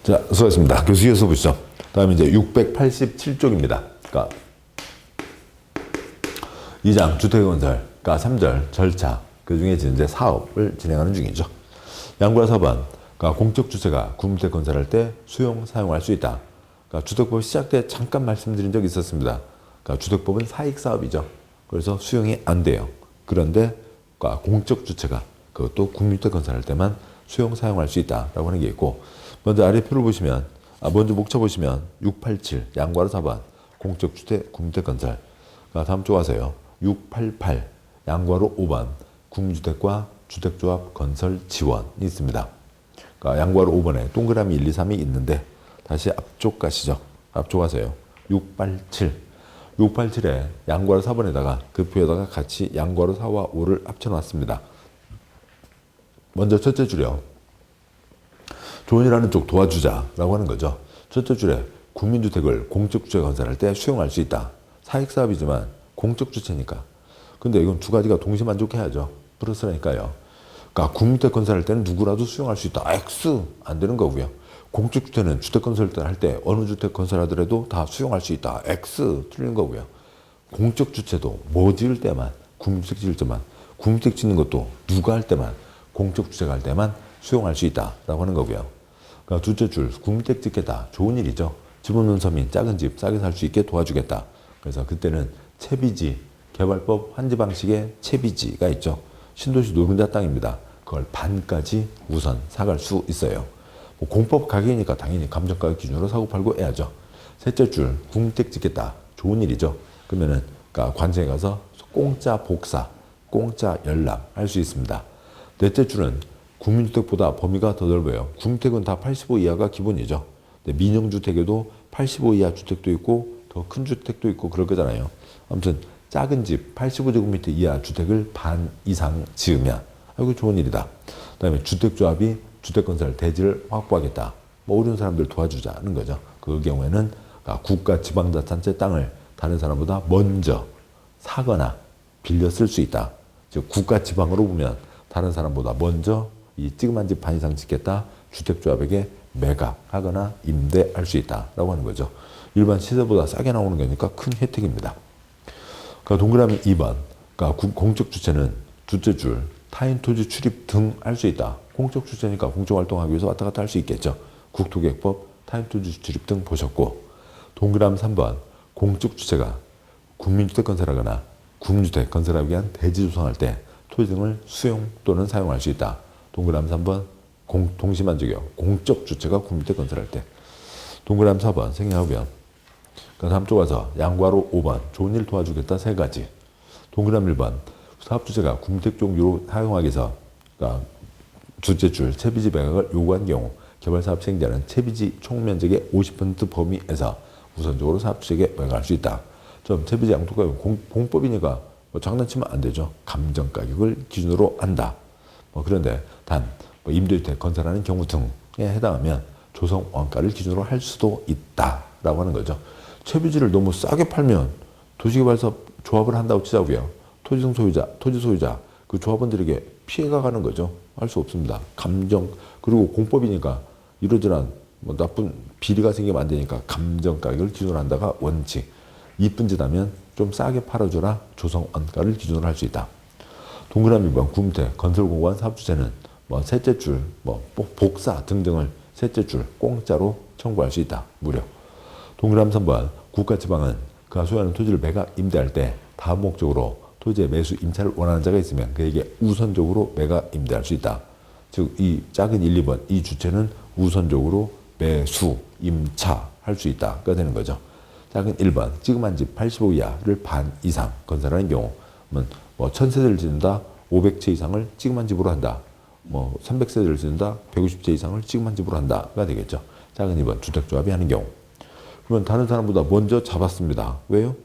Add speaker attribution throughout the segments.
Speaker 1: 자, 수고하셨습니다. 교수께서 보시죠. 다음에 이제 687쪽입니다. 그러니까 2장 주택건설, 그러니까 3절 절차, 그 중에 이제 사업을 진행하는 중이죠. 양과 4번, 그러니까 공적 주체가 구주택 건설할 때 수용, 사용할 수 있다. 그러니까 주택법 시작 때 잠깐 말씀드린 적이 있었습니다. 그러니까 주택법은 사익사업이죠. 그래서 수용이 안 돼요. 그런데 그러니까 공적 주체가 그것도 구주택 건설할 때만 수용, 사용할 수 있다라고 하는 게 있고, 먼저 아래 표를 보시면, 먼저 목차 보시면 687 양과로 4번 공적 주택 구주택 건설. 그러니까 다음 쪽 와서요. 688 양과로 5번 구주택과 주택조합 건설 지원이 있습니다. 그러니까 양과로 5번에 동그라미 1, 2, 3이 있는데 다시 앞쪽 가시죠. 앞쪽 가세요. 687. 687에 양과로 4번에다가 그 표에다가 같이 양과로 4와 5를 합쳐놨습니다. 먼저 첫째 줄이요. 조언이라는 쪽 도와주자라고 하는 거죠. 첫째 줄에 국민주택을 공적주택 건설할 때 수용할 수 있다. 사익사업이지만 공적주체니까. 근데 이건 두 가지가 동시 만족해야죠. 플러스라니까요. 그러니까 국민주택 건설할 때는 누구라도 수용할 수 있다. X 안 되는 거고요. 공적주택은 주택 건설할 때 어느 주택 건설하더라도 다 수용할 수 있다. X 틀린 거고요. 공적주체도 뭐 지을 때만, 국민주택 지을 때만, 국민주택 짓는 것도 누가 할 때만, 공적주택 할 때만 수용할 수 있다라고 하는 거고요. 그러니까 둘째 줄, 국민주택 짓겠다. 좋은 일이죠. 집 없는 서민 작은 집 싸게 살 수 있게 도와주겠다. 그래서 그때는 채비지, 개발법 환지 방식의 채비지가 있죠. 신도시 노른자 땅입니다. 그걸 반까지 우선 사갈 수 있어요. 뭐 공법 가격이니까 당연히 감정가격 기준으로 사고 팔고 해야죠. 셋째 줄, 국민주택 짓겠다. 좋은 일이죠. 그러면은 그러니까 관청에 가서 공짜 복사, 공짜 열납 할 수 있습니다. 넷째 줄은 국민주택보다 범위가 더 넓어요. 국민주택은 다 85 이하가 기본이죠. 근데 민영주택에도 85 이하 주택도 있고 더 큰 주택도 있고 그럴 거잖아요. 아무튼 작은 집 85제곱미터 이하 주택을 반 이상 지으면 아이고 좋은 일이다. 그 다음에 주택조합이 주택건설 대지를 확보하겠다. 뭐 어려운 사람들 도와주자는 거죠. 그 경우에는 국가 지방자치단체 땅을 다른 사람보다 먼저 사거나 빌려 쓸 수 있다. 즉 국가 지방으로 보면 다른 사람보다 먼저 이 찌그만 집 반 이상 짓겠다. 주택조합에게 매각하거나 임대할 수 있다라고 하는 거죠. 일반 시세보다 싸게 나오는 거니까 큰 혜택입니다. 그러니까 동그라미 2번. 그러니까 공적 주체는 둘째 줄 타인 토지 출입 등 할 수 있다. 공적 주체니까 공적활동하기 위해서 왔다 갔다 할 수 있겠죠. 국토계획법 타인 토지 출입 등 보셨고, 동그라미 3번. 공적 주체가 국민주택 건설하거나 국민주택 건설하기 위한 대지 조성할 때 토지 등을 수용 또는 사용할 수 있다. 동그라미 3번. 동시만족이요. 공적 주체가 국민주택 건설할 때. 동그라미 4번 생략하고요. 그러니까 다음 쪽 와서 양과로 5번 좋은 일 도와주겠다 3가지. 동그라미 1번 사업주체가 국민주택 종류로 사용하기 위해서 그러니까 둘째 줄 채비지 매각을 요구한 경우 개발사업 시행자는 채비지 총면적의 50% 범위에서 우선적으로 사업주체에게 매각할 수 있다. 좀 채비지 양도가격 공법이니까 뭐 장난치면 안 되죠. 감정가격을 기준으로 한다. 뭐 그런데 단 뭐 임대주택 건설하는 경우 등에 해당하면 조성 원가를 기준으로 할 수도 있다라고 하는 거죠. 채비지를 너무 싸게 팔면 도시개발사업 조합을 한다고 치자고요. 토지 소유자, 그 조합원들에게 피해가 가는 거죠. 할 수 없습니다. 감정, 그리고 공법이니까 이러저러한 뭐 나쁜 비리가 생기면 안 되니까 감정가격을 기준으로 한다가 원칙. 이쁜 짓 하면 좀 싸게 팔아줘라. 조성 원가를 기준으로 할 수 있다. 동그라미 2번 구주택 건설공고한 사업주체는 뭐 셋째 줄, 뭐 복사 등등을 셋째 줄 공짜로 청구할 수 있다. 무료. 동그라미 3번 국가지방은 그가 소유하는 토지를 매각 임대할 때 다음 목적으로 토지의 매수 임차를 원하는 자가 있으면 그에게 우선적으로 매각 임대할 수 있다. 즉 이 작은 1, 2번 이 주체는 우선적으로 매수 임차할 수 있다가 되는 거죠. 작은 1번 찌그만 집 85 이하를 반 이상 건설하는 경우는 뭐 1000세대를 짓는다 500채 이상을 찌그만 집으로 한다. 뭐 300세대를 짓는다 150채 이상을 찌그만 집으로 한다가 되겠죠. 작은 2번 주택조합이 하는 경우. 그러면 다른 사람보다 먼저 잡았습니다. 왜요?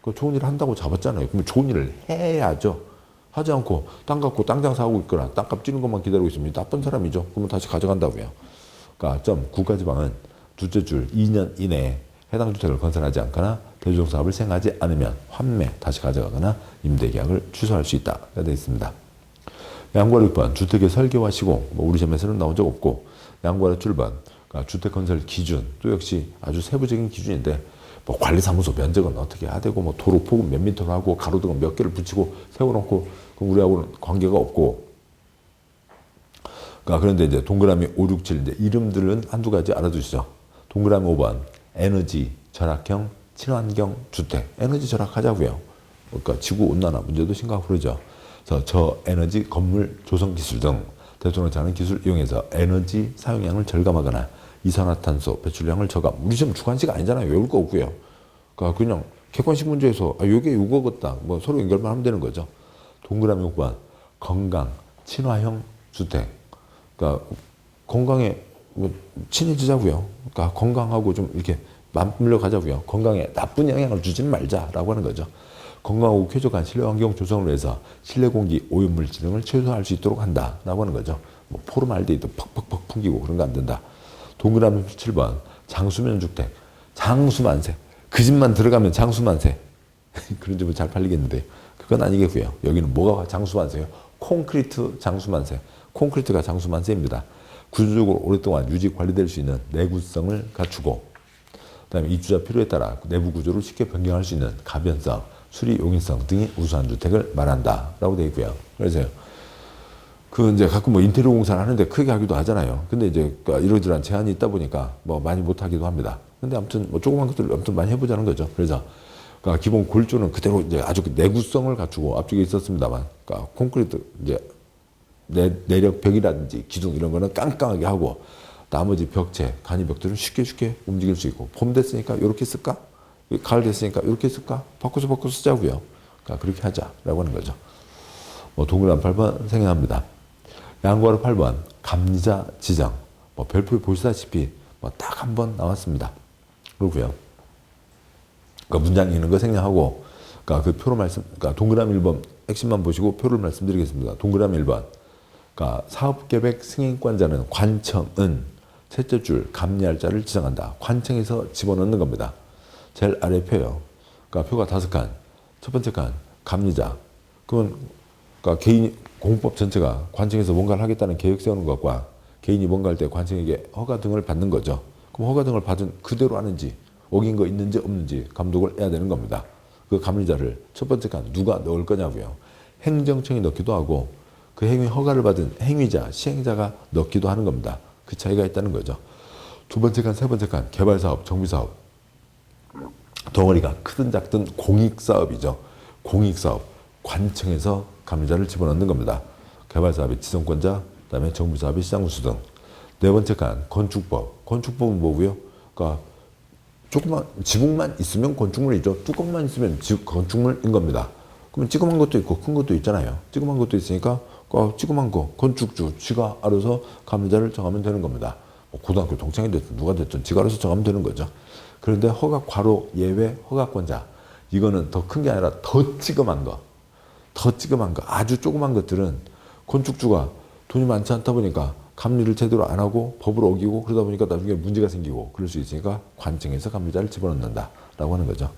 Speaker 1: 그 좋은 일을 한다고 잡았잖아요. 그러면 좋은 일을 해야죠. 하지 않고 땅 갖고 땅 장사하고 있거나 땅값 찌는 것만 기다리고 있으면 나쁜 사람이죠. 그러면 다시 가져간다고요. 그러니까 국가지방은 둘째 줄 2년 이내에 해당 주택을 건설하지 않거나 대조적 사업을 시행하지 않으면 환매 다시 가져가거나 임대계약을 취소할 수 있다가 되어 있습니다. 양과 6번 주택의 설계와 시공, 뭐 우리 시험에서는 나온 적 없고, 양과 7번 그러니까 주택 건설 기준 또 역시 아주 세부적인 기준인데 뭐 관리사무소 면적은 어떻게 해야 되고 뭐 도로 폭은 몇 미터로 하고 가로등은 몇 개를 붙이고 세워놓고 그럼 우리하고는 관계가 없고. 그러니까 그런데 이제 동그라미 5, 6, 7 이제 이름들은 한두 가지 알아두시죠. 동그라미 5번 에너지 절약형 친환경 주택. 에너지 절약하자고요. 그러니까 지구 온난화 문제도 심각하고 그러죠. 그래서 저에너지 건물 조성 기술 등 대통령제하는 기술 이용해서 에너지 사용량을 절감하거나 이산화탄소 배출량을 저감. 우리 지금 주관식 아니잖아요. 외울 거 없고요. 그러니까 그냥 객관식 문제에서 요게 요거겠다. 뭐 서로 연결만 하면 되는 거죠. 동그라미 6번 건강 친화형 주택. 그러니까 건강에 뭐 친해지자고요. 그러니까 건강하고 좀 이렇게 맞물려 가자고요. 건강에 나쁜 영향을 주지는 말자라고 하는 거죠. 건강하고 쾌적한 실내 환경 조성을 위해서 실내 공기 오염물질 등을 최소화할 수 있도록 한다라고 하는 거죠. 뭐 포름알데히도 퍽퍽퍽 풍기고 그런 거 안 된다. 동그라미 7번 장수면 주택. 장수만세. 그 집만 들어가면 장수만세. 그런 집은 잘 팔리겠는데 그건 아니겠고요. 여기는 뭐가 장수만세예요? 콘크리트 장수만세. 콘크리트가 장수만세입니다. 구조적으로 오랫동안 유지 관리될 수 있는 내구성을 갖추고 그다음에 입주자 필요에 따라 내부 구조를 쉽게 변경할 수 있는 가변성, 수리 용이성 등이 우수한 주택을 말한다라고 되어 있고요. 그래서 그 이제 가끔 뭐 인테리어 공사를 하는데 크게 하기도 하잖아요. 근데 이제 이러저러한 제한이 있다 보니까 뭐 많이 못 하기도 합니다. 근데 아무튼 뭐 조그만 것들 아무튼 많이 해보자는 거죠. 그래서 그러니까 기본 골조는 그대로 이제 아주 내구성을 갖추고 앞쪽에 있었습니다만, 그러니까 콘크리트 이제 내력 벽이라든지 기둥 이런 거는 깡깡하게 하고 나머지 벽체, 간이벽들은 쉽게 움직일 수 있고 봄 됐으니까 이렇게 쓸까? 가을 됐으니까 이렇게 쓸까? 바꿔서 쓰자고요. 그러니까 그렇게 하자라고 하는 거죠. 뭐 동그라미 8번 생략합니다. 양괄호 8번 감리자 지정. 뭐 별표에 보시다시피 뭐 딱 한 번 나왔습니다. 그렇고요. 그러니까 문장 읽는 거 생략하고, 그러니까 그 표로 그러니까 동그라미 1번 핵심만 보시고 표를 말씀드리겠습니다. 동그라미 1번. 그러니까 사업계획 승인권자는 관청은 셋째 줄 감리할 자를 지정한다. 관청에서 집어넣는 겁니다. 제일 아래 표요. 그러니까 표가 5칸. 첫 번째 칸 감리자. 그건 그러니까 개인 공법 전체가 관청에서 뭔가를 하겠다는 계획 세우는 것과 개인이 뭔가 할 때 관청에게 허가 등을 받는 거죠. 그럼 허가 등을 받은 그대로 하는지 어긴 거 있는지 없는지 감독을 해야 되는 겁니다. 그 감리자를 첫 번째 칸 누가 넣을 거냐고요. 행정청이 넣기도 하고 그 행위 허가를 받은 행위자, 시행자가 넣기도 하는 겁니다. 그 차이가 있다는 거죠. 두 번째 칸, 세 번째 칸 개발사업, 정비사업. 덩어리가 크든 작든 공익사업이죠. 공익사업. 관청에서 감리자를 집어넣는 겁니다. 개발사업의 지정권자, 그다음에 정비사업의 시장군수 등. 네 번째 칸 건축법. 건축법은 뭐고요? 그러니까 조그만 지붕만 있으면 건축물이죠. 뚜껑만 있으면 건축물인 겁니다. 그러면 찌그만 것도 있고 큰 것도 있잖아요. 찌그만 것도 있으니까 찌그만 거 건축주 지가 알아서 감리자를 정하면 되는 겁니다. 뭐 고등학교 동창이 됐든 누가 됐든 지가 알아서 정하면 되는 거죠. 그런데 허가 괄호 예외 허가권자, 이거는 더 큰 게 아니라 더 찌그만 거, 아주 조그만 것들은 건축주가 돈이 많지 않다 보니까 감리를 제대로 안 하고 법을 어기고 그러다 보니까 나중에 문제가 생기고 그럴 수 있으니까 관청에서 감리자를 집어넣는다라고 하는 거죠.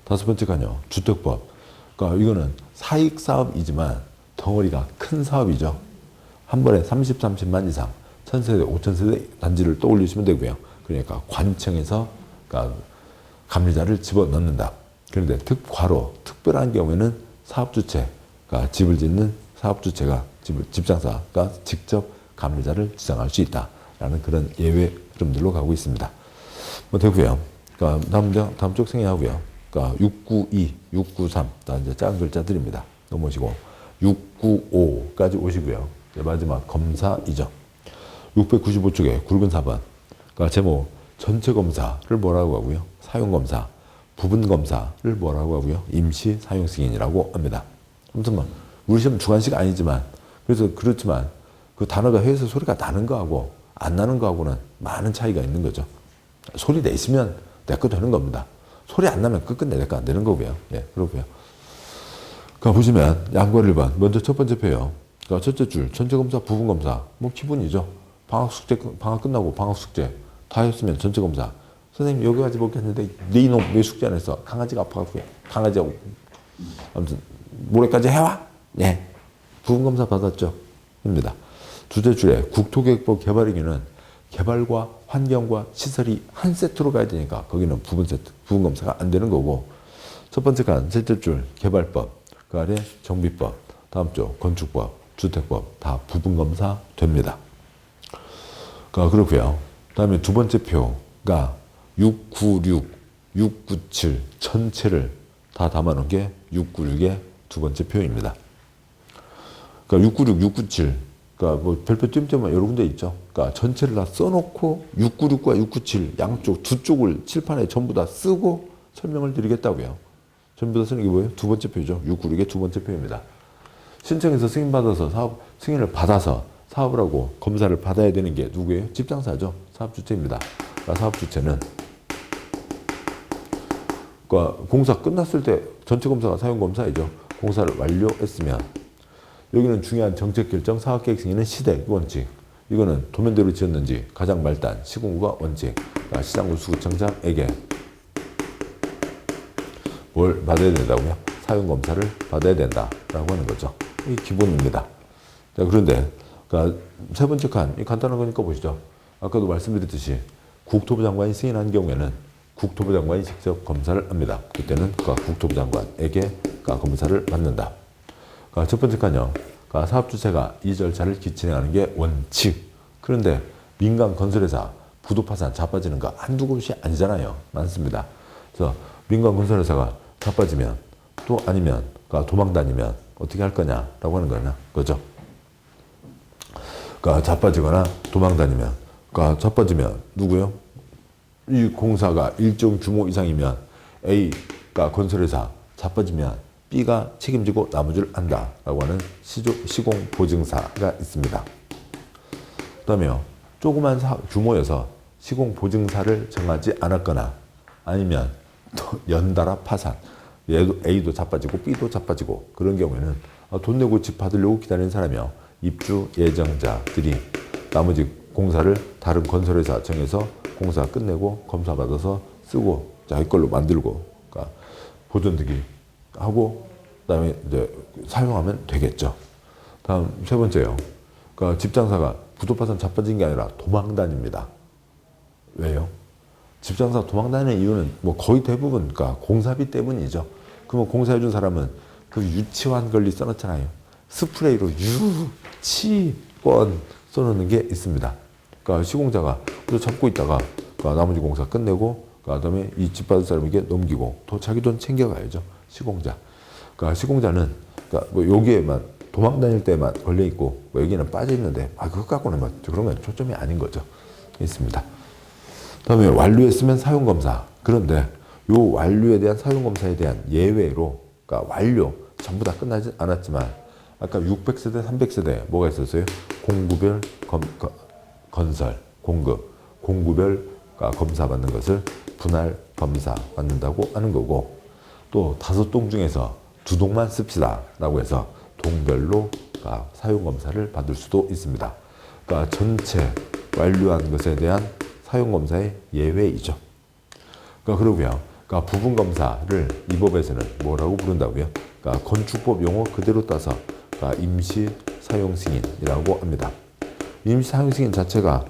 Speaker 1: 다섯 번째 칸요 주택법. 그러니까 이거는 사익사업이지만 덩어리가 큰 사업이죠. 한 번에 30만 이상 1000세대, 5000세대 단지를 떠올리시면 되고요. 그러니까 관청에서 그러니까 감리자를 집어넣는다. 그런데 특괄호 특별한 경우에는 사업주체, 그러니까 집을 짓는 사업주체가 집장사가 직접 감리자를 지정할 수 있다라는 그런 예외 흐름들로 가고 있습니다. 뭐 되고요. 그러니까 다음 쪽 생략하고요. 그러니까 692, 693, 다 이제 작은 글자들입니다. 넘어오시고 695까지 오시고요. 마지막 검사이죠. 695쪽에 굵은 4번. 그러니까 제목 전체 검사를 뭐라고 하고요. 사용 검사, 부분 검사를 뭐라고 하고요. 임시 사용 승인이라고 합니다. 아무튼 뭐 우리 시험 주관식 아니지만 그렇지만 그 단어가 해서 소리가 나는 거하고 안 나는 거하고는 많은 차이가 있는 거죠. 소리 내시면 내 거 되는 겁니다. 소리 안 나면 끝끝내 내 거 안 되는 거고요. 예, 그러고요. 보시면 양괄 1번 먼저 첫 번째 표요. 그러니까 첫째 줄 전체 검사, 부분 검사 뭐 기본이죠. 방학 끝나고 방학 숙제 다 했으면 전체 검사. 선생님 여기까지 먹겠는데 네 이놈 왜 숙제 안 했어? 강아지가 아파갖고 강아지하고 아무튼 모레까지 해와? 네. 부분 검사 받았죠. 입니다. 두째 줄에 국토계획법 개발행위는 개발과 환경과 시설이 한 세트로 가야 되니까 거기는 부분 세트, 부분 검사가 안 되는 거고, 첫 번째 칸 셋째 줄 개발법, 그 아래 정비법, 다음 쪽 건축법, 주택법 다 부분 검사 됩니다. 그렇고요. 다음에 두 번째 표가 696, 697 전체를 다 담아놓은 게 696의 두 번째 표입니다. 그러니까 696, 697, 그러니까 뭐 별표 띄엄띄엄 여러 군데 있죠. 그러니까 전체를 다 써놓고 696과 697 양쪽 두 쪽을 칠판에 전부 다 쓰고 설명을 드리겠다고요. 전부 다 쓰는 게 뭐예요? 두 번째 표죠. 696의 두 번째 표입니다. 신청해서 승인받아서 승인을 받아서 사업을 하고 검사를 받아야 되는 게 누구예요? 집장사죠. 사업주체입니다. 그러니까 사업주체는 그러니까 공사 끝났을 때 전체 검사가 사용검사이죠. 공사를 완료했으면 여기는 중요한 정책결정, 사업계획 승인은 시댁 원칙, 이거는 도면대로 지었는지 가장 말단, 시공구가 원칙, 그러니까 시장군 수구청장에게 뭘 받아야 된다고요? 사용검사를 받아야 된다라고 하는 거죠. 이게 기본입니다. 자, 그런데 그러니까 세 번째 칸, 이 간단한 거니까 보시죠. 아까도 말씀드렸듯이 국토부 장관이 승인한 경우에는 국토부 장관이 직접 검사를 합니다. 그때는 국토부 장관에게 검사를 받는다. 첫 번째 칸요. 사업주체가 이 절차를 진행하는 게 원칙. 그런데 민간 건설회사 부도 파산 자빠지는 거 한두 곳이 아니잖아요. 많습니다. 그래서 민간 건설회사가 자빠지면 또 아니면 도망 다니면 어떻게 할 거냐라고 하는 거죠. 자빠지거나 도망 다니면, 자빠지면 누구요? 이 공사가 일정 규모 이상이면 A가 건설회사 자빠지면 B가 책임지고 나머지를 한다라고 하는 시공보증사가 있습니다. 그 다음에요. 조그만 규모여서 시공보증사를 정하지 않았거나 아니면 또 연달아 파산, A도 자빠지고 B도 자빠지고 그런 경우에는 돈 내고 집 받으려고 기다리는 사람이요. 입주 예정자들이 나머지 공사를 다른 건설회사 정해서 공사 끝내고 검사 받아서 쓰고 자기 걸로 만들고 보존득이 하고 그다음에 이제 사용하면 되겠죠. 다음 세 번째요. 집장사가 부도파산 자빠진 게 아니라 도망 다닙니다. 왜요? 집장사 도망 다니는 이유는 뭐 거의 대부분 공사비 때문이죠. 그러면 공사해준 사람은 그 유치원 권리 써놓잖아요. 스프레이로 유치원 써놓는 게 있습니다. 시공자가 잡고 있다가 나머지 공사 끝내고 그다음에 이 집 받을 사람에게 넘기고 또 자기 돈 챙겨가야죠. 시공자. 시공자는 뭐 여기에만 도망 다닐 때만 걸려 있고 뭐 여기는 빠져 있는데 그것 갖고는 뭐 그런 건 초점이 아닌 거죠. 있습니다. 그다음에 완료했으면 사용검사. 그런데 요 완료에 대한 사용검사에 대한 예외로 완료 전부 다 끝나지 않았지만 아까 600세대, 300세대 뭐가 있었어요? 공구별 건설, 공구별 검사 받는 것을 분할 검사 받는다고 하는 거고, 또 5동 중에서 2동만 씁시다 라고 해서 동별로 사용검사를 받을 수도 있습니다. 전체 완료한 것에 대한 사용검사의 예외이죠. 그러고요. 부분검사를 이 법에서는 뭐라고 부른다고요? 건축법 용어 그대로 따서 임시 사용 승인이라고 합니다. 임시 사용 승인 자체가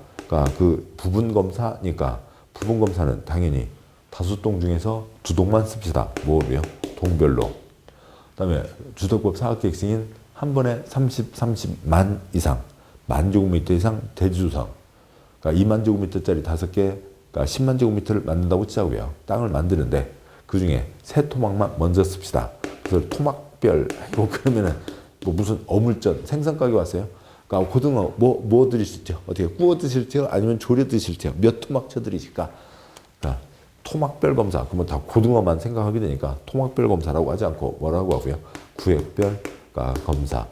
Speaker 1: 그 부분검사니까 부분검사는 당연히 5동 중에서 2동만 씁시다. 뭐로요? 동별로. 그다음에 주택법 사업계획 승인 한 번에 30만 이상, 10,000제곱미터 이상 대지조성. 2만 제곱미터짜리 5개, 10만 제곱미터를 만든다고 치자고요. 땅을 만드는데 그 중에 새 토막만 먼저 씁시다. 그래서 토막별, 그러면은 뭐 무슨 어물전, 생선가게 왔어요. 고등어 뭐 드실지요? 어떻게 구워 드실지요? 아니면 졸여 드실지요? 몇 토막 쳐 드리실까? 토막별 검사. 그러면 다 고등어만 생각하게 되니까 토막별 검사라고 하지 않고 뭐라고 하고요? 구획별 검사.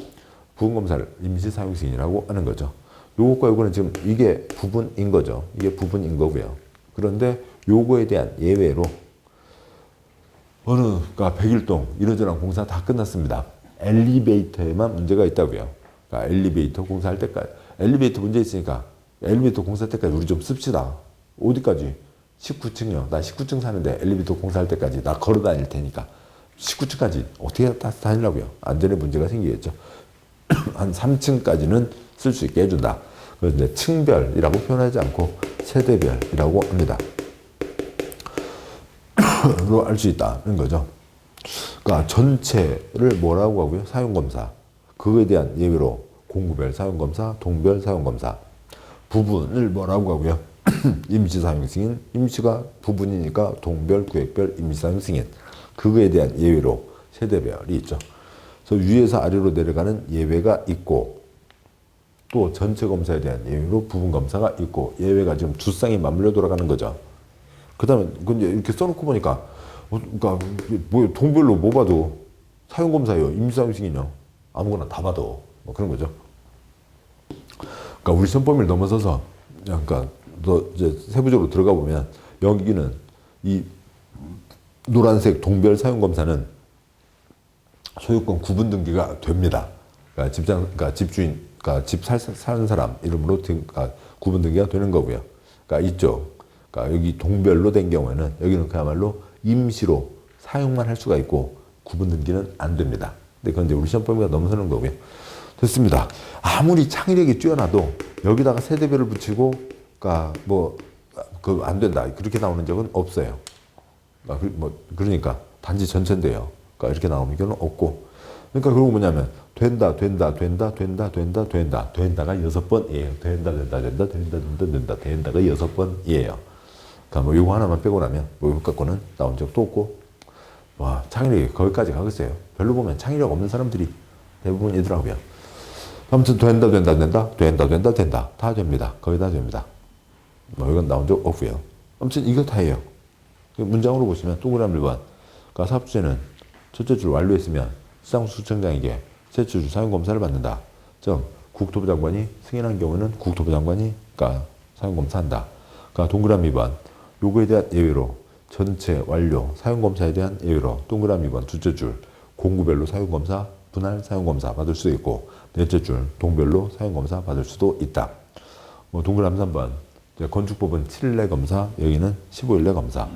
Speaker 1: 부분 검사를 임시 사용 승인이라고 하는 거죠. 요것과 요거는 지금 이게 부분인 거죠. 이게 부분인 거고요. 그런데 요거에 대한 예외로 어느 101동 이러저런 공사 다 끝났습니다. 엘리베이터에만 문제가 있다고요. 엘리베이터 공사할 때까지. 엘리베이터 문제 있으니까 엘리베이터 공사할 때까지 우리 좀 씁시다. 어디까지? 19층이요. 나 19층 사는데 엘리베이터 공사할 때까지 나 걸어 다닐 테니까 19층까지 어떻게 다니려고요? 안전에 문제가 생기겠죠. 한 3층까지는 쓸 수 있게 해준다. 그래서 이제 층별이라고 표현하지 않고 세대별이라고 합니다. 로 알 수 있다는 거죠. 그러니까 전체를 뭐라고 하고요? 사용검사. 그거에 대한 예외로 공구별 사용검사, 동별 사용검사. 부분을 뭐라고 하고요? 임시사용승인. 임시가 부분이니까 동별, 구획별, 임시사용승인. 그거에 대한 예외로 세대별이 있죠. 그래서 위에서 아래로 내려가는 예외가 있고 또 전체 검사에 대한 예외로 부분 검사가 있고 예외가 지금 두 쌍이 맞물려 돌아가는 거죠. 그 다음에 이렇게 써놓고 보니까 그러니까 뭐 동별로 뭐 봐도 사용검사예요. 임시사용승인이요. 아무거나 다 봐도 뭐 그런 거죠. 그러니까 우리 시험 범위를 넘어서서 그러니까 더 이제 세부적으로 들어가 보면 여기는 이 노란색 동별 사용검사는 소유권 구분 등기가 됩니다. 그러니까 그러니까 집주인, 그러니까 집 사는 사람 이름으로 그러니까 구분 등기가 되는 거고요. 그러니까 이쪽, 그러니까 여기 동별로 된 경우에는 여기는 그야말로 임시로 사용만 할 수가 있고 구분 등기는 안 됩니다. 근데 그건 이제 우리 시험 범위가 넘어서는 거고요. 됐습니다. 아무리 창의력이 뛰어나도 여기다가 세대별을 붙이고, 그러니까 뭐 그 안 된다 그렇게 나오는 적은 없어요. 그러니까 단지 전체인데요. 그러니까 이렇게 나오는 경우는 없고. 그러니까 그리고 뭐냐면 된다가 6번이에요. 된다가 6번이에요. 그러니까 뭐 요거 하나만 빼고 나면 뭐 이거 갖고는 나온 적도 없고. 와, 창의력이 거기까지 가겠어요. 별로 보면 창의력 없는 사람들이 대부분이더라고요. 아무튼 된다 다 됩니다. 거의 다 됩니다. 뭐 이건 나온 적 없고요. 아무튼 이거 다예요. 문장으로 보시면 동그라미 1번. 그러니까 사업주체는 첫째 줄 완료했으면 시장수청장에게 셋째 줄 사용검사를 받는다. 즉 국토부 장관이 승인한 경우는 국토부 장관이 그러니까 사용검사한다. 그러니까 동그라미 2번. 요거에 대한 예외로 전체 완료 사용검사에 대한 예외로 동그라미 2번 둘째 줄 공구별로 사용검사 분할 사용검사 받을 수도 있고 넷째 줄 동별로 사용검사 받을 수도 있다. 뭐 동그라미 3번 건축법은 7일 내 검사 여기는 15일 내 검사.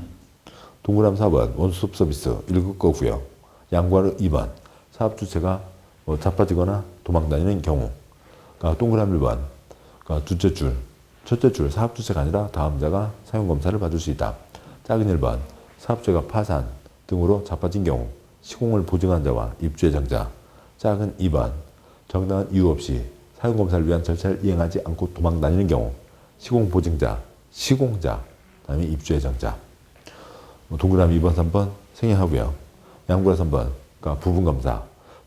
Speaker 1: 동그라미 4번 원스톱 서비스 1급 거고요. 양과로 2번 사업주체가 뭐 자빠지거나 도망다니는 경우. 그러니까 동그라미 1번 그러니까 첫째 줄 사업주체가 아니라 다음자가 사용검사를 받을 수 있다. 작은 1번 사업주체가 파산 등으로 자빠진 경우 시공을 보증한 자와 입주예정자. 작은 2번 정당한 이유 없이 사용검사를 위한 절차를 이행하지 않고 도망다니는 경우 시공보증자, 시공자, 그다음에 입주예정자. 동그라미 2번, 3번 생략하고요. 양보라 3번 그러니까 부분검사.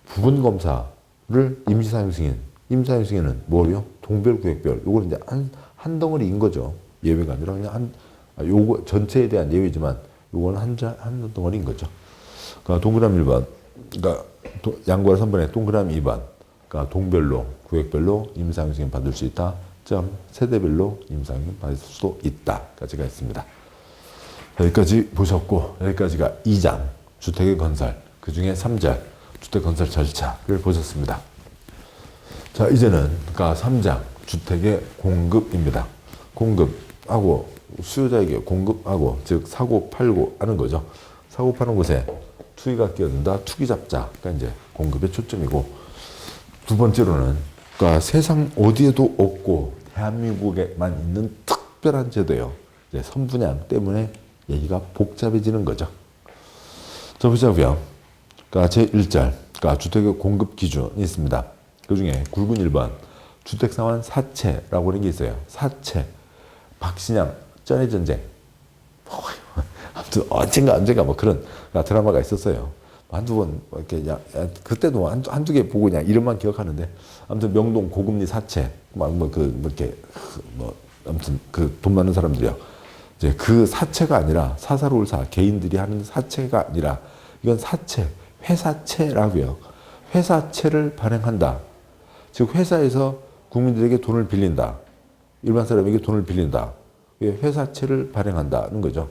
Speaker 1: 부분검사를 임시사용승인. 임시사용승인은 뭐요? 동별, 구획별. 요걸 이제 한 덩어리인 거죠. 예외가 아니라 그냥 요거 전체에 대한 예외지만 요거는 한 덩어리인 거죠. 그러니까 동그라미 1번. 그러니까 양보라 3번에 동그라미 2번. 그러니까 동별로, 구획별로 임시사용승인 받을 수 있다. 점 세대별로 임시사용승인 받을 수도 있다. 까지가 있습니다. 여기까지 보셨고 여기까지가 2장 주택의 건설 그 중에 3절 주택 건설 절차를 보셨습니다. 자 이제는 그러니까 3장 주택의 공급입니다. 공급하고 수요자에게 공급하고 즉 사고 팔고 하는 거죠. 사고 파는 곳에 투기가 끼어든다. 투기잡자가 이제 공급의 초점이고 두 번째로는 그러니까 세상 어디에도 없고 대한민국에만 있는 특별한 제도예요. 이제 선분양 때문에 얘기가 복잡해지는 거죠. 자, 보자고요. 그러니까 제1절, 그러니까 주택의 공급 기준이 있습니다. 그 중에 굵은 1번, 주택상환 사채라고 하는 게 있어요. 사채, 박신양, 쩐의 전쟁. 아무튼 언젠가 뭐 그런 드라마가 있었어요. 한두 번, 이렇게, 그때도 한두 개 보고 그냥 이름만 기억하는데, 아무튼 명동 고금리 사채, 아무튼 그 돈 많은 사람들이요. 이제 그 사채가 아니라 사사로울사 개인들이 하는 사채가 아니라 이건 사채, 회사채라고요. 회사채를 발행한다. 즉 회사에서 국민들에게 돈을 빌린다. 일반 사람에게 돈을 빌린다. 회사채를 발행한다는 거죠.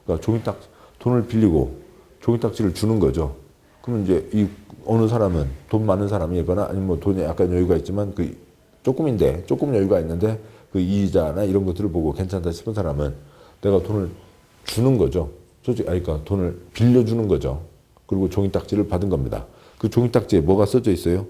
Speaker 1: 그러니까 돈을 빌리고 종이딱지를 주는 거죠. 그러면 이제 이 어느 사람은 돈 많은 사람이거나 아니면 뭐 돈에 약간 여유가 있지만 조금 여유가 있는데 그 이자나 이런 것들을 보고 괜찮다 싶은 사람은 내가 돈을 주는 거죠. 그러니까 돈을 빌려주는 거죠. 그리고 종이딱지를 받은 겁니다. 그 종이딱지에 뭐가 써져 있어요?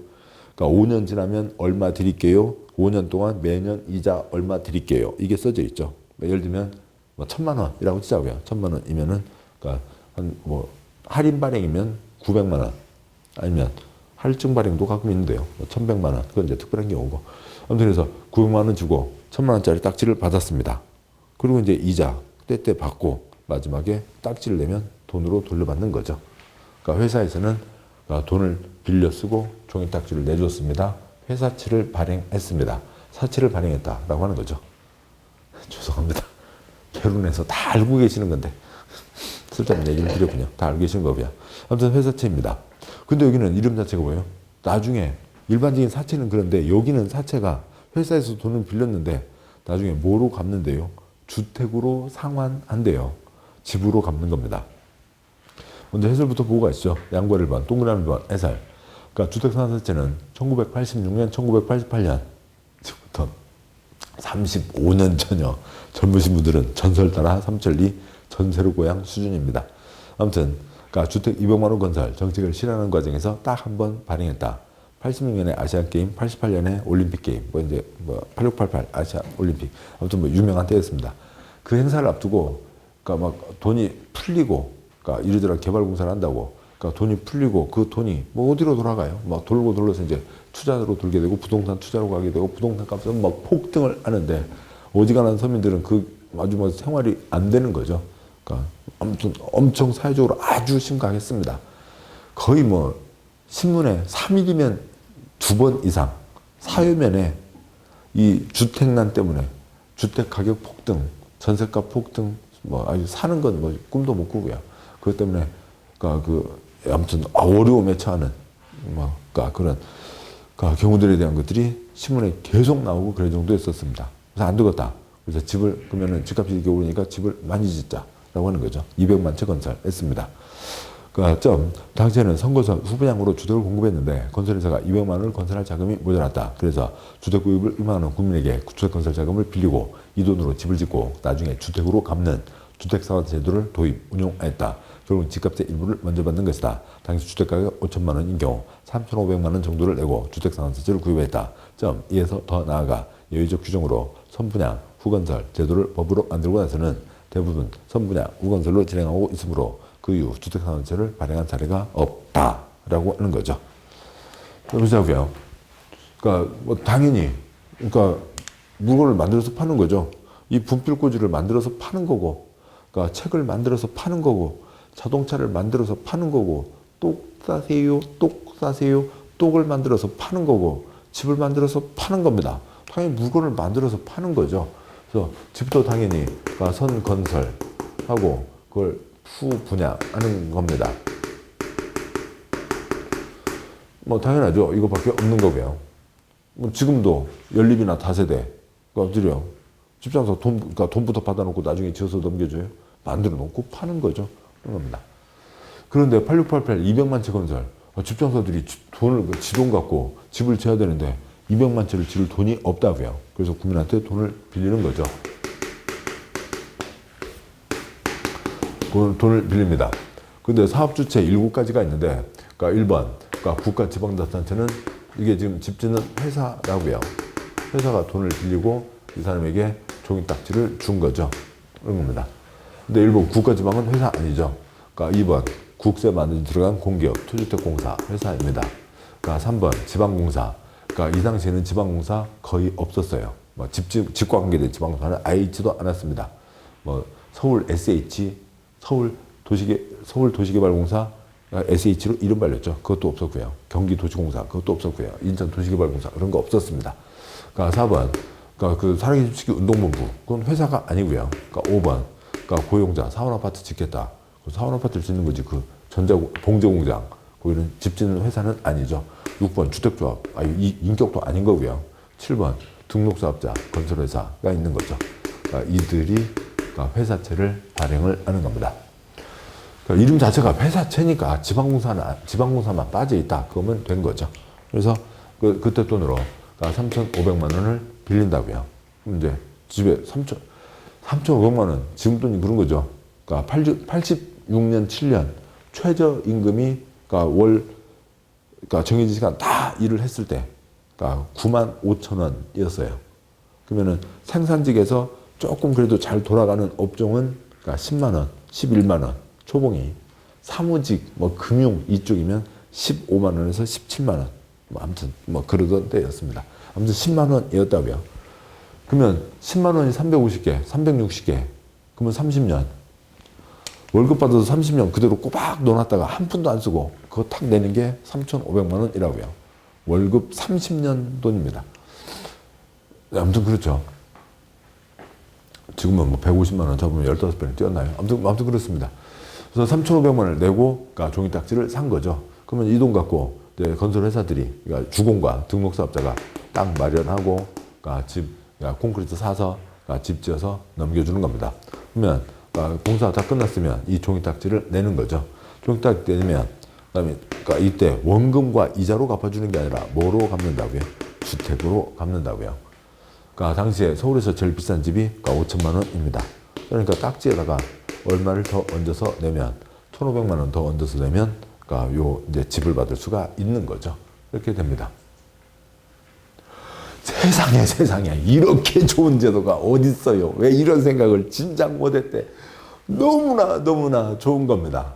Speaker 1: 그러니까 5년 지나면 얼마 드릴게요. 5년 동안 매년 이자 얼마 드릴게요. 이게 써져 있죠. 예를 들면 뭐 1,000만 원이라고 치자고요. 1,000만 원이면은 그러니까 한 뭐 할인 발행이면 900만 원 아니면 할증 발행도 가끔 있는데요. 뭐 1,100만 원 그건 이제 특별한 경우고 아무튼 그래서 900만 원 주고 1,000만 원짜리 딱지를 받았습니다. 그리고 이제 이자 때때 받고 마지막에 딱지를 내면 돈으로 돌려받는 거죠. 그러니까 회사에서는 돈을 빌려 쓰고 종이 딱지를 내줬습니다. 회사채를 발행했습니다. 사채를 발행했다라고 하는 거죠. 죄송합니다. 개론에서 다 알고 계시는 건데 쓸데없는 얘기를 드렸군요. 다 알고 계시는 거고요. 아무튼 회사채입니다. 근데 여기는 이름 자체가 뭐예요? 나중에 일반적인 사채는 그런데 여기는 사채가 회사에서 돈을 빌렸는데 나중에 뭐로 갚는데요? 주택으로 상환한대요. 집으로 갚는 겁니다. 먼저 해설부터 보고 가시죠. 양과 1번, 동그라미 1번, 해설. 그러니까 주택상환사채는 1986년, 1988년 지금부터 35년 전이요. 젊으신 분들은 전설 따라 삼천리 전세로 고향 수준입니다. 아무튼 그러니까 주택 200만 원 건설 정책을 실현하는 과정에서 딱 한 번 발행했다. 86년에 아시안 게임, 88년에 올림픽 게임, 뭐 이제 뭐 8688 아시아 올림픽 아무튼 뭐 유명한 때였습니다. 그 행사를 앞두고 그러니까 막 돈이 풀리고 그러니까 이리저리 개발 공사를 한다고 그러니까 돈이 풀리고 그 돈이 뭐 어디로 돌아가요? 막 돌고 돌려서 이제 투자로 돌게 되고 부동산 투자로 가게 되고 부동산 값은 막 폭등을 하는데 어지간한 서민들은 그 아주 뭐 생활이 안 되는 거죠. 그러니까 아무튼 엄청 사회적으로 아주 심각했습니다. 거의 뭐 신문에 3일이면 2번 이상 사회면에 이 주택난 때문에 주택 가격 폭등, 전세값 폭등, 뭐 아주 사는 건 뭐 꿈도 못 꾸고요. 그것 때문에 그러니까 아무튼 어려움에 처하는 뭐 그러니까 그런 경우들에 대한 것들이 신문에 계속 나오고 그럴 정도였었습니다. 그래서 안 되겠다. 그래서 집을 그러면은 집값이 이렇게 오르니까 집을 많이 짓자라고 하는 거죠. 200만 채 건설했습니다. 그러니까 당시에는 선거선 후분양으로 주택을 공급했는데 건설회사가 200만 원을 건설할 자금이 모자랐다. 그래서 주택 구입을 임하는 국민에게 주택 건설 자금을 빌리고 이 돈으로 집을 짓고 나중에 주택으로 갚는 주택상환 제도를 도입, 운용했다. 결국 집값의 일부를 먼저 받는 것이다. 당시 주택가격 5천만 원인 경우 3,500만 원 정도를 내고 주택상환세제를 구입했다. 이에서 더 나아가 예외적 규정으로 선분양, 후건설 제도를 법으로 만들고 나서는 대부분 선분양, 후건설로 진행하고 있으므로 그 이후 주택상환세를 발행한 사례가 없다라고 하는 거죠. 보자고요. 그러니까 뭐 당연히 그러니까 물건을 만들어서 파는 거죠. 이 분필꽂이를 만들어서 파는 거고, 그러니까 책을 만들어서 파는 거고, 자동차를 만들어서 파는 거고, 똑 사세요, 똑 사세요, 똑을 만들어서 파는 거고, 집을 만들어서 파는 겁니다. 당연히 물건을 만들어서 파는 거죠. 그래서 집도 당연히 선건설하고 그걸 후분양하는 겁니다. 뭐 당연하죠. 이거밖에 없는 거고요. 뭐 지금도 연립이나 다세대가 어디래요? 집장사 그러니까 돈부터 받아놓고 나중에 지어서 넘겨줘요. 만들어 놓고 파는 거죠. 그런 겁니다. 그런데 8688 200만 채 건설 집장사들이 돈을 지돈 갖고 집을 지어야 되는데 200만 채를 지을 돈이 없다고요. 그래서 국민한테 돈을 빌리는 거죠. 돈을 빌립니다. 근데 사업주체 7가지가 있는데, 그러니까 1번, 그러니까 국가지방자치단체는 이게 지금 집 짓는 회사라고요. 회사가 돈을 빌리고 이 사람에게 종이딱지를 준 거죠. 그런 겁니다. 근데 일본 국가지방은 회사 아니죠. 그러니까 2번, 국세 만들어 들어간 공기업, 토주택공사 회사입니다. 그러니까 3번, 지방공사. 그러니까 이 당시에는 지방공사 거의 없었어요. 뭐 집과 관계된 지방공사는 아예 있지도 않았습니다. 뭐 서울 SH, 서울 도시개발공사 SH로 이름 발렸죠. 그것도 없었고요. 경기도시공사 그것도 없었고요. 인천도시개발공사 그런 거 없었습니다. 그러니까 4번 그러니까 그 살아계신 시기 운동본부 그건 회사가 아니고요. 그러니까 5번 그러니까 고용자 사원아파트 짓겠다. 그 사원아파트를 짓는 거지 그 봉제공장 거기는 집 짓는 회사는 아니죠. 6번 주택조합 이 인격도 아닌 거고요. 7번 등록사업자 건설회사가 있는 거죠. 그러니까 이들이 그러니까 회사채를 발행을 하는 겁니다. 그러니까 이름 자체가 회사채니까 지방공사만 빠져 있다. 그러면 된 거죠. 그래서 그때 돈으로 그러니까 3,500만 원을 빌린다고요. 그럼 이제 집에 3,500만 원 지금 돈이 그런 거죠. 그러니까 86년 7년 최저임금이 그러니까 그러니까 정해진 시간 다 일을 했을 때 그러니까 95,000원이었어요. 그러면은 생산직에서 조금 그래도 잘 돌아가는 업종은 그러니까 10만 원, 11만 원, 초봉이. 사무직, 뭐 금융 이쪽이면 15만 원에서 17만 원. 뭐 아무튼 뭐 그러던 때였습니다. 아무튼 10만 원이었다고요. 그러면 10만 원이 350개, 360개. 그러면 30년. 월급 받아서 30년 그대로 꼬박 넣어놨다가 한 푼도 안 쓰고 그거 탁 내는 게 3,500만 원이라고요. 월급 30년 돈입니다. 아무튼 그렇죠. 지금은 뭐 150만 원 잡으면 15배는 뛰었나요? 아무튼 그렇습니다. 그래서 3,500만 원을 내고 그러니까 종이딱지를 산 거죠. 그러면 이 돈 갖고 이제 건설회사들이 그러니까 주공과 등록사업자가 땅 마련하고 그러니까 그러니까 콘크리트 사서 그러니까 집 지어서 넘겨주는 겁니다. 그러면 그러니까 공사가 다 끝났으면 이 종이딱지를 내는 거죠. 종이딱지 내면 그다음에 그러니까 이때 원금과 이자로 갚아주는 게 아니라 뭐로 갚는다고요? 주택으로 갚는다고요. 그러니까 당시에 서울에서 제일 비싼 집이 그러니까 5천만 원입니다. 그러니까 딱지에다가 얼마를 더 얹어서 내면 1,500만 원 더 얹어서 내면 그러니까 요 이제 집을 받을 수가 있는 거죠. 이렇게 됩니다. 세상에 이렇게 좋은 제도가 어딨어요. 왜 이런 생각을 진작 못했대. 너무나 좋은 겁니다.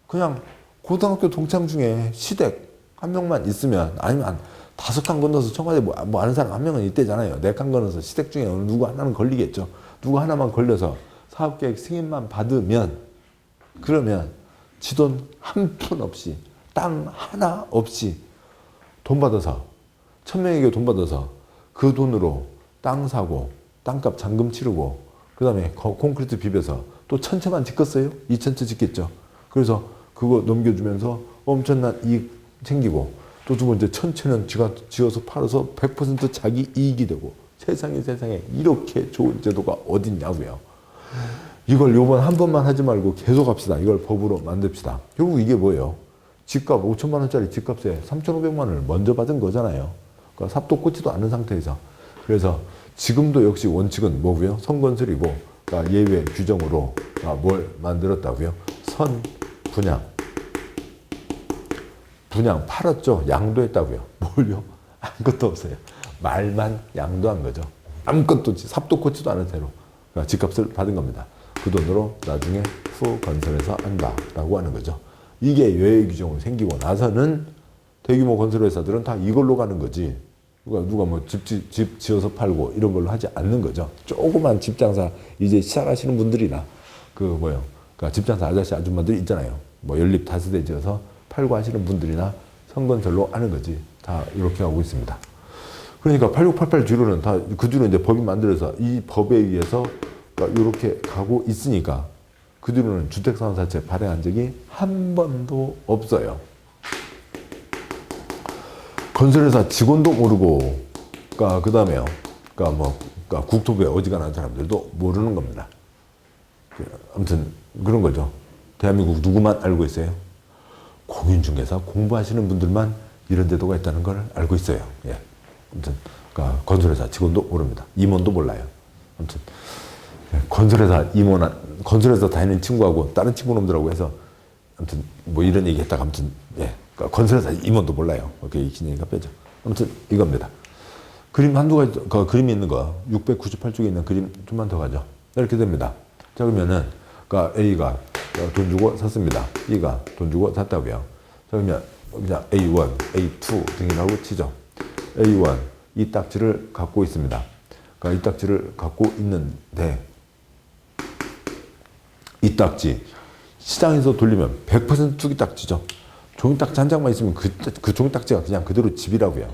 Speaker 1: 그냥 고등학교 동창 중에 시댁 한 명만 있으면 아니면 한 5칸 건너서 청와대 뭐 아는 사람 한 명은 있대잖아요. 4칸 건너서 시댁 중에 어느 누구 하나는 걸리겠죠. 누구 하나만 걸려서 사업계획 승인만 받으면 그러면 지 돈 한 푼 없이 땅 하나 없이 돈 받아서 1,000명에게 돈 받아서 그 돈으로 땅 사고 땅값 잔금 치르고 그 다음에 콘크리트 비벼서 또 1,000채만 짓겠어요? 2,000채 짓겠죠. 그래서 그거 넘겨주면서 엄청난 이익 챙기고 또 두 번째 1,000채는 지가 지어서 팔아서 100% 자기 이익이 되고 세상에 이렇게 좋은 제도가 어딨냐고요. 이걸 요번 한 번만 하지 말고 계속 합시다. 이걸 법으로 만듭시다. 결국 이게 뭐예요? 집값 5천만 원짜리 집값에 3,500만 원을 먼저 받은 거잖아요. 그러니까 삽도 꽂지도 않은 상태에서. 그래서 지금도 역시 원칙은 뭐고요? 선건설이고 그러니까 예외 규정으로 뭘 만들었다고요? 분양 팔았죠. 양도했다고요. 뭘요? 아무것도 없어요. 말만 양도한 거죠. 아무것도 없이 삽도 꽂지도 않은 채로 그러니까 집값을 받은 겁니다. 그 돈으로 나중에 후 건설해서 한다라고 하는 거죠. 이게 예외 규정으로 생기고 나서는 대규모 건설회사들은 다 이걸로 가는 거지. 누가 뭐 집 지어서 팔고 이런 걸로 하지 않는 거죠. 조그만 집 장사 이제 시작하시는 분들이나 그러니까 집 장사 아저씨 아줌마들 있잖아요. 뭐 연립 다세대 지어서 팔고 하시는 분들이나 선건설로 하는 거지. 다 이렇게 하고 있습니다. 그러니까 8688 뒤로는 다 그 뒤로 이제 법이 만들어서 이 법에 의해서 그러니까 이렇게 가고 있으니까 그 뒤로는 주택상환사채 발행한 적이 한 번도 없어요. 건설회사 직원도 모르고, 그러니까 그 다음에요. 그러니까 국토부에 어지간한 사람들도 모르는 겁니다. 아무튼 그런 거죠. 대한민국 누구만 알고 있어요? 공인중개사 공부하시는 분들만 이런 제도가 있다는 걸 알고 있어요. 예. 아무튼 그러니까 건설회사 직원도 모릅니다. 임원도 몰라요. 아무튼 건설회사 다니는 친구하고 다른 친구 놈들하고 해서 아무튼 뭐 이런 얘기 했다가 아무튼 예. 그러니까 건설회사 임원도 몰라요. 그렇게 기니까 빼죠. 아무튼 이겁니다. 그림 한두 가지, 그 그림이 있는 거 698쪽에 있는 그림 좀만 더 가죠. 이렇게 됩니다. 자 그러면은 그러니까 A가 돈 주고 샀습니다. B가 돈 주고 샀다고요. 자 그러면 그냥 A1, A2 등이라고 치죠. A1 이 딱지를 갖고 있습니다. 그러니까 이 딱지를 갖고 있는데 이 딱지 시장에서 돌리면 100% 투기 딱지죠. 종이딱지 한 장만 있으면 그 종이딱지가 그냥 그대로 집이라고요.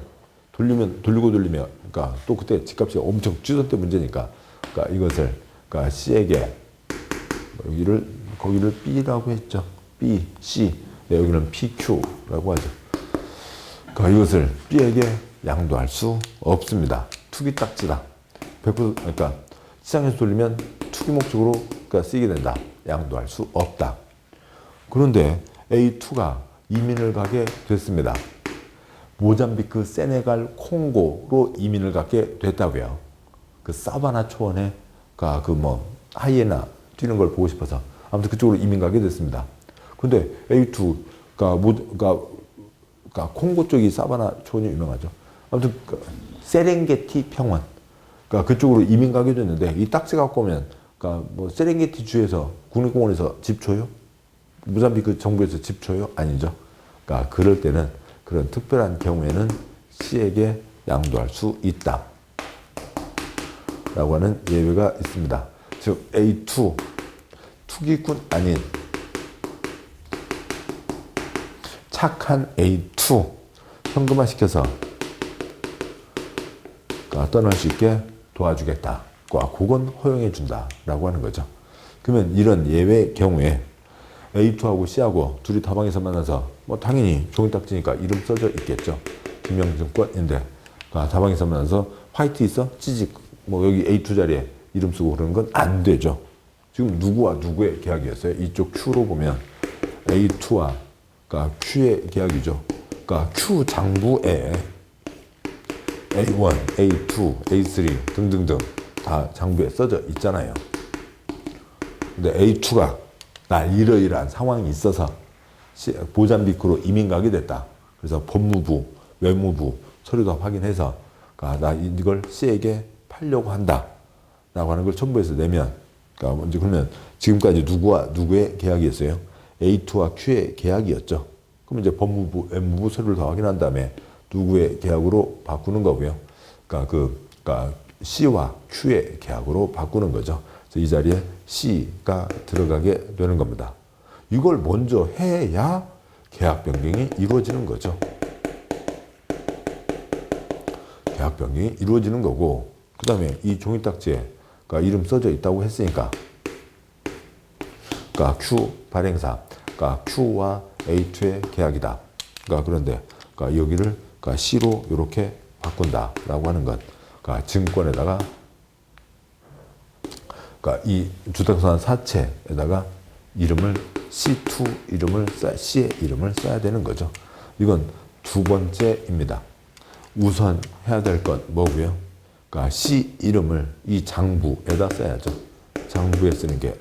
Speaker 1: 돌리면 그러니까 또 그때 집값이 엄청 뛰던 때 문제니까 그러니까 이것을 그러니까 C에게 거기를 B라고 했죠. B, C. 네, 여기는 PQ라고 하죠. 그러니까 이것을 B에게 양도할 수 없습니다. 투기 딱지다. 100% 그러니까 시장에서 돌리면 투기 목적으로 그러니까 쓰이게 된다. 양도할 수 없다. 그런데 A2가 이민을 가게 됐습니다. 모잠비크, 세네갈, 콩고로 이민을 가게 됐다고요. 그 사바나 초원에 하이에나 뛰는 걸 보고 싶어서 아무튼 그쪽으로 이민 가게 됐습니다. 근데 A2가 콩고 쪽이 사바나 초원이 유명하죠. 아무튼 세렝게티 평원. 그러니까 그쪽으로 이민 가게 됐는데 이 딱지 갖고 오면 그러니까 뭐 세렝게티 주에서 국립공원에서 집 줘요? 모잠비크 정부에서 집 줘요? 아니죠. 그러니까 그럴 때는 그런 특별한 경우에는 C에게 양도할 수 있다. 라고 하는 예외가 있습니다. 즉 A2 투기꾼 아닌 착한 A2 현금화 시켜서 떠날 수 있게 도와주겠다. 그건 허용해 준다 라고 하는 거죠. 그러면 이런 예외 경우에 A2하고 C하고 둘이 다방에서 만나서 뭐 당연히 종이딱지니까 이름 써져 있겠죠. 김영증권인데 다방에서 만나서 화이트 있어? 찌직 뭐 여기 A2 자리에 이름 쓰고 그러는 건 안 되죠. 지금 누구와 누구의 계약이었어요? 이쪽 Q로 보면 A2와 그러니까 Q의 계약이죠. 그러니까 Q 장부에 A1, A2, A3 등등등 다 장부에 써져 있잖아요. 근데 A2가 나 이러이러한 상황이 있어서 모잠비크로 이민 가게 됐다. 그래서 법무부, 외무부 서류도 확인해서 나 이걸 C에게 팔려고 한다. 라고 하는 걸 첨부해서 내면 그러니까 먼저 그러면 지금까지 누구와 누구의 계약이었어요? A2와 Q의 계약이었죠. 그럼 이제 법무부, 외무부 서류를 다 확인한 다음에 누구의 계약으로 바꾸는 거고요. 그러니까 C와 Q의 계약으로 바꾸는 거죠. 그래서 이 자리에 C가 들어가게 되는 겁니다. 이걸 먼저 해야 계약 변경이 이루어지는 거죠. 계약 변경이 이루어지는 거고, 그 다음에 이 종이딱지에 이름 써져 있다고 했으니까, Q 발행사, Q와 A2의 계약이다. 그런데 여기를 C로 이렇게 바꾼다라고 하는 것, 증권에다가 이 주택산 사채에다가 이름을 C2 이름을 C의 이름을 써야 되는 거죠. 이건 두 번째입니다. 우선 해야 될 건 뭐고요? C 이름을 이 장부에다 써야죠. 장부에 쓰는 게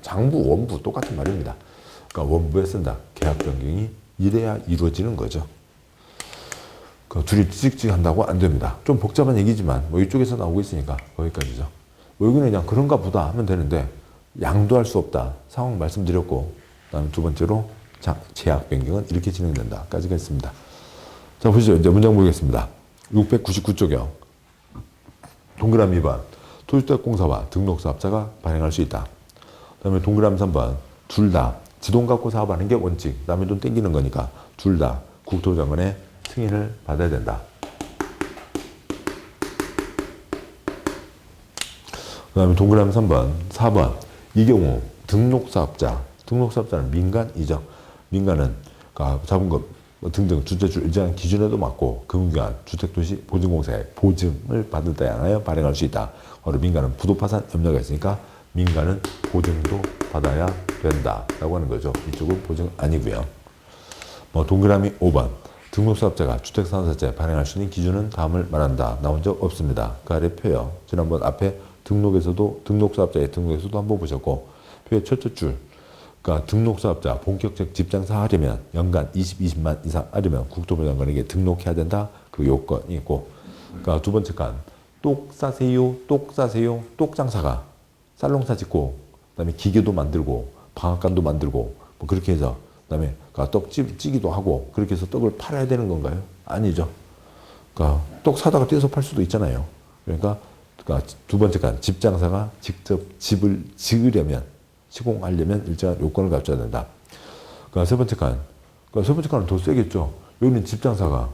Speaker 1: 장부 원부 똑같은 말입니다. 원부에 쓴다. 계약 변경이 이래야 이루어지는 거죠. 둘이 찍찍 한다고 안 됩니다. 좀 복잡한 얘기지만 뭐 이쪽에서 나오고 있으니까 거기까지죠. 뭐 여기는 그냥 그런가 보다 하면 되는데 양도할 수 없다. 상황 말씀드렸고, 그다음 두 번째로 계약 변경은 이렇게 진행된다. 까지가 있습니다. 자, 보시죠. 이제 문장 보겠습니다. 699쪽이요. 동그라미 2번. 토주택공사와 등록사업자가 발행할 수 있다. 그 다음에 동그라미 3번. 둘 다 지돈 갖고 사업하는 게 원칙. 남의 돈 땡기는 거니까 둘 다 국토장관의 승인을 받아야 된다. 그 다음에 동그라미 3번, 4번. 이 경우 등록사업자는 민간이죠. 민간은 자본금 등등 주택주 일정한 기준에도 맞고 금융기관, 주택도시 보증공사의 보증을 받을 때에 하여 발행할 수 있다. 바로 민간은 부도파산 염려가 있으니까 민간은 보증도 받아야 된다라고 하는 거죠. 이쪽은 보증 아니고요. 동그라미 5번. 등록사업자가 주택산업사채 발행할 수 있는 기준은 다음을 말한다. 나온 적 없습니다. 그 아래 표요. 지난번 앞에 등록사업자의 등록에서도 한번 보셨고, 표의 첫째 줄. 등록사업자 본격적 집장사 하려면 연간 20만 이상 하려면 국토부장관에게 등록해야 된다. 그 요건이 있고, 두 번째 간 똑 싸세요, 똑장사가 쌀농사 짓고, 그다음에 기계도 만들고, 방앗간도 만들고, 뭐 그렇게 해서 그다음에 떡 찌기도 하고 그렇게 해서 떡을 팔아야 되는 건가요? 아니죠. 떡 사다가 떼서 팔 수도 있잖아요. 그러니까 두 번째 간 집장사가 직접 집을 지으려면 시공하려면 일정한 요건을 갖춰야 된다. 세 번째 칸은 더 세겠죠. 여기는 집장사가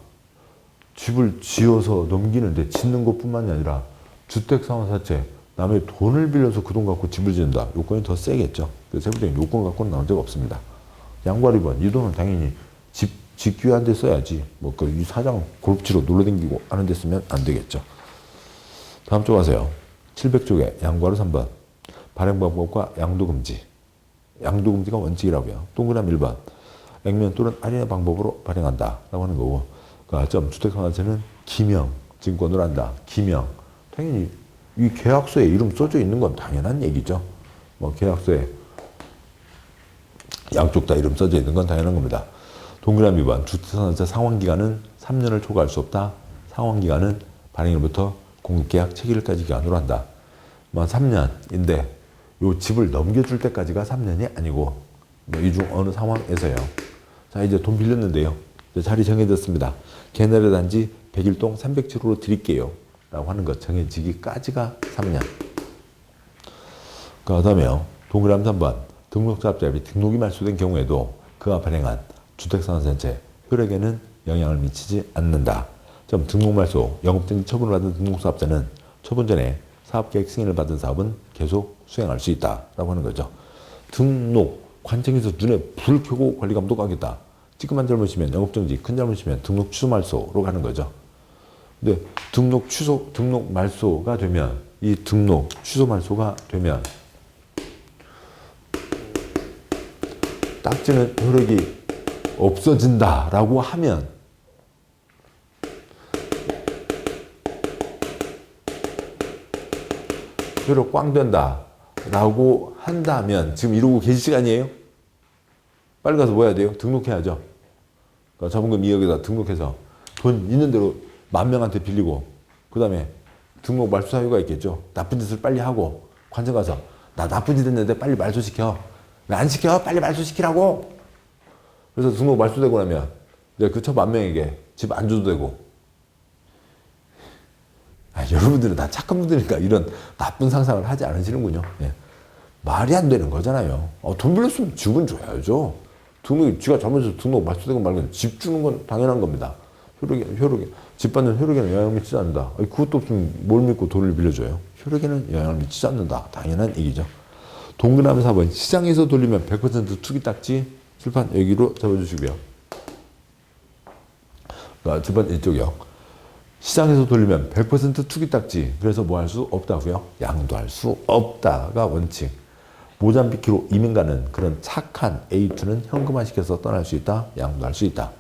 Speaker 1: 집을 지어서 넘기는데 짓는 것뿐만이 아니라 주택상환사채 남의 돈을 빌려서 그 돈 갖고 집을 짓는다. 요건이 더 세겠죠. 그래서 세부적인 요건 갖고는 나온 적 없습니다. 양과 2번. 이 돈은 당연히 집 짓기 위한 데 써야지. 이 사장 골프치러 놀러다니고 하는 데 쓰면 안 되겠죠. 다음 쪽 가세요. 700쪽에 양과로 3번. 발행방법과 양도금지. 양도금지가 원칙이라고요. 동그라미 1번. 액면 또는 할인의 방법으로 발행한다. 라고 하는 거고. 주택상환세는 기명 증권으로 한다. 기명. 당연히 이 계약서에 이름 써져 있는 건 당연한 얘기죠. 계약서에 양쪽 다 이름 써져 있는 건 당연한 겁니다. 동그라미 2번. 주택상환세 상환기간은 3년을 초과할 수 없다. 상환기간은 발행일부터 공급계약 체결일까지 기간으로 한다. 뭐 3년인데 요 집을 넘겨줄 때까지가 3년이 아니고 이 중 어느 상황에서요. 자, 이제 돈 빌렸는데요. 이제 자리 정해졌습니다. 개나리 단지 101동 307호로 드릴게요. 라고 하는 것 정해지기까지가 3년. 그 다음에요. 동그라미 3번. 등록자업자비 등록이 말소된 경우에도 그가 발행한 주택상환센체 효력에는 영향을 미치지 않는다. 좀 등록 말소, 영업정지 처분을 받은 등록사업자는 처분 전에 사업계획 승인을 받은 사업은 계속 수행할 수 있다라고 하는 거죠. 등록, 관청에서 눈에 불 켜고 관리감독하겠다. 찌끄만 잘못이면 영업정지, 큰 잘못이면 등록 취소 말소로 가는 거죠. 근데 등록 취소, 등록 말소가 되면 이 등록 취소 말소가 되면 딱지는 효력이 없어진다라고 하면 효력 꽝 된다라고 한다면 지금 이러고 계실 시간이에요? 빨리 가서 뭐 해야 돼요? 등록해야죠. 그러니까 자본금 2억에다 등록해서 돈 있는 대로 10,000명한테 빌리고 그 다음에 등록 말소 사유가 있겠죠. 나쁜 짓을 빨리 하고 관청 가서 나 나쁜 짓 했는데 빨리 말소시켜. 왜 안 시켜? 빨리 말소시키라고. 그래서 등록 말소되고 나면 이제 그 첫 10,000명에게 집 안 줘도 되고. 여러분들은 다 착한 분들이니까 이런 나쁜 상상을 하지 않으시는군요. 예. 말이 안 되는 거잖아요. 돈 빌렸으면 집은 줘야죠. 등록이 지가 잘못해서 등록 말소되고 말고 집 주는 건 당연한 겁니다. 효력에 집 받는 효력에는 영향을 미치지 않는다. 그것도 없으면 뭘 믿고 돈을 빌려줘요. 효력에는 영향을 미치지 않는다. 당연한 얘기죠. 동그라미 4번 시장에서 돌리면 100% 투기 딱지 칠판 여기로 잡아주시고요. 칠판 이쪽이요. 시장에서 돌리면 100% 투기 딱지. 그래서 뭐 할 수 없다고요? 양도할 수 없다가 원칙. 모잠비키로 이민가는 그런 착한 A2는 현금화시켜서 떠날 수 있다. 양도할 수 있다.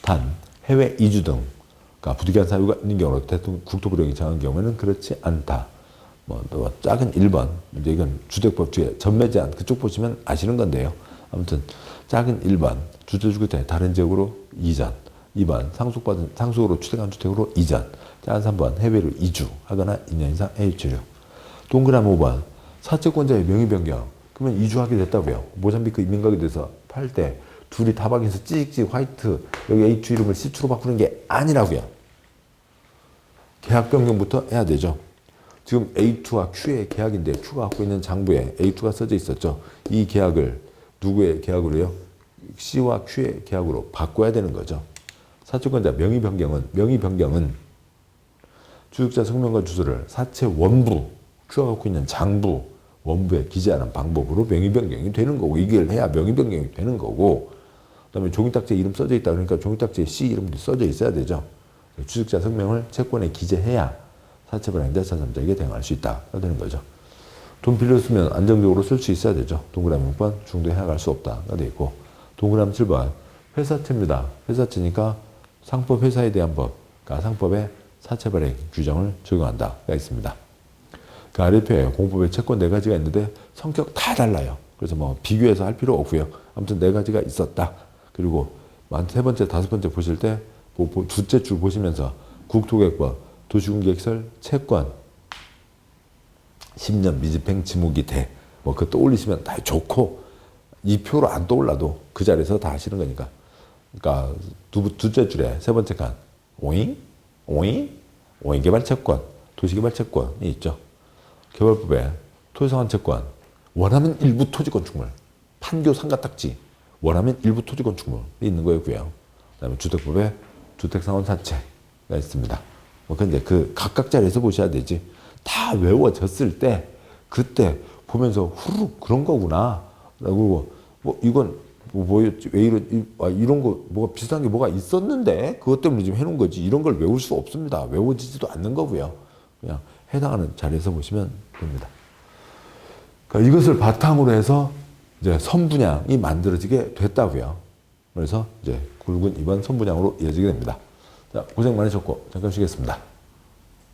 Speaker 1: 단 해외 이주 등 그러니까 부득이한 사유가 있는 경우로 대통령 국토부령이 정한 경우에는 그렇지 않다. 또 작은 1번 이제 이건 주택법 뒤에 전매 제한 그쪽 보시면 아시는 건데요. 아무튼 작은 1번 주택주택 때 다른 지역으로 이전 2번 상속으로 취득한 주택으로 이전 작은 3번 해외로 이주하거나 2년 이상 해외주류 동그라미 5번 사채권자의 명의 변경 그러면 이주하게 됐다고요. 모잠비크 이민 가게 돼서 팔 때 둘이 다방에서 찍찍 화이트 여기 H 이름을 C추로 바꾸는 게 아니라고요. 계약 변경부터 해야 되죠. 지금 A2와 Q의 계약인데 Q가 갖고 있는 장부에 A2가 써져 있었죠. 이 계약을 누구의 계약으로요? C와 Q의 계약으로 바꿔야 되는 거죠. 사채권자 명의 변경은 주택자 성명과 주소를 사채 원부 Q가 갖고 있는 장부 원부에 기재하는 방법으로 명의 변경이 되는 거고 이걸 해야 명의 변경이 되는 거고 그다음에 종이딱지에 이름 써져 있다 그러니까 종이딱지에 C 이름도 써져 있어야 되죠. 주택자 성명을 채권에 기재해야 사채 발행자 제3자에게 대응할 수 있다가 되는 거죠. 돈 빌렸으면 안정적으로 쓸 수 있어야 되죠. 동그라미 6번 중도에 해나갈 수 없다가 돼 있고 동그라미 7번 회사채입니다. 회사채니까 상법 회사에 대한 법, 그러니까 상법에 사채 발행 규정을 적용한다가 있습니다. 그 아래표에 공법에 채권 4가지가 있는데 성격 다 달라요. 그래서 뭐 비교해서 할 필요 없고요. 아무튼 4가지가 있었다. 그리고 세 번째, 5번째 보실 때 두째 줄 보시면서 국토계획법, 도시군계획설, 채권, 10년 미집행 지무기 대, 그거 떠올리시면 다 좋고, 이 표로 안 떠올라도 그 자리에서 다 하시는 거니까. 그러니까 두째 줄에 세 번째 칸, 오잉 개발채권, 도시개발채권이 있죠. 개발법에 토지상환 채권, 원하면 일부 토지건축물, 판교 상가딱지, 원하면 일부 토지건축물이 있는 거였고요. 그 다음에 주택법에 주택상환 사채가 있습니다. 근데 그 각각 자리에서 보셔야 되지. 다 외워졌을 때, 그때 보면서 후루룩 그런 거구나. 라고, 이건 뭐였지? 왜 이런 거, 뭐가 비슷한 게 뭐가 있었는데, 그것 때문에 지금 해놓은 거지. 이런 걸 외울 수 없습니다. 외워지지도 않는 거고요. 그냥 해당하는 자리에서 보시면 됩니다. 그러니까 이것을 바탕으로 해서 이제 선분양이 만들어지게 됐다고요. 그래서 이제 굵은 2번 선분양으로 이어지게 됩니다. 자, 고생 많으셨고, 잠깐 쉬겠습니다.